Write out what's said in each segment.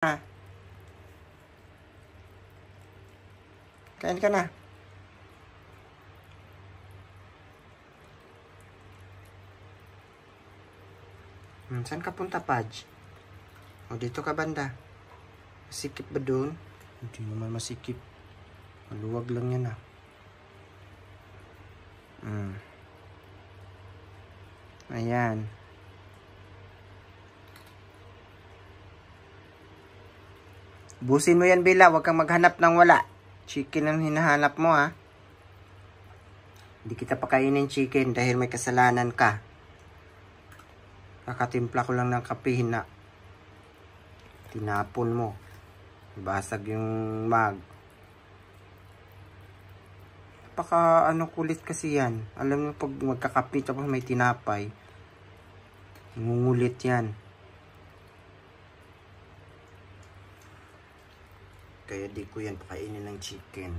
Kain ka na. Saan ka punta, Pudge? O, dito ka banda. Masikip ba doon? Hindi naman masikip. Maluwag lang yan, ah. Ayan. Busin mo yan, Bella. Huwag kang maghanap ng wala. Chicken ang hinahanap mo, ha. Hindi kita pakainin chicken dahil may kasalanan ka. Kakatimpla ko lang ng kape na tinapon mo. Basag yung mug. Napaka kulit kasi yan. Alam mo pag magkakape tapos may tinapay, ngungulit yan. Kaya di ko yan pakainin ng chicken.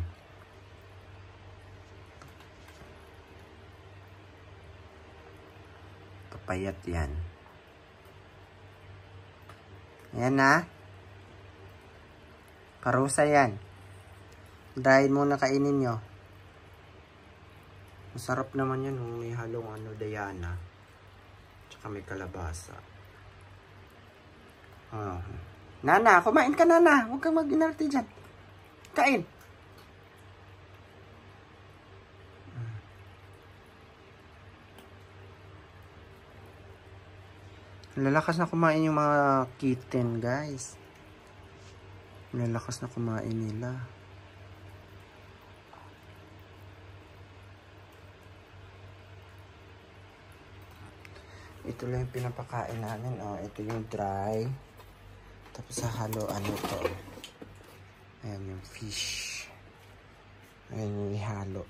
Papayat yan. Ayan na. Parusa yan. Dahil muna kainin nyo. Masarap naman yan. May halong Diana. Tsaka may kalabasa. Oh. Nana, kumain ka, Nana. Huwag kang mag-inarte dyan. Kain. Lalakas na kumain yung mga kitten, guys. Lalakas na kumain nila. Ito lang yung pinapakain namin. Oh, ito yung dry. Tapos sa haluan ito. Ayan yung fish. Ayan yung ihalo.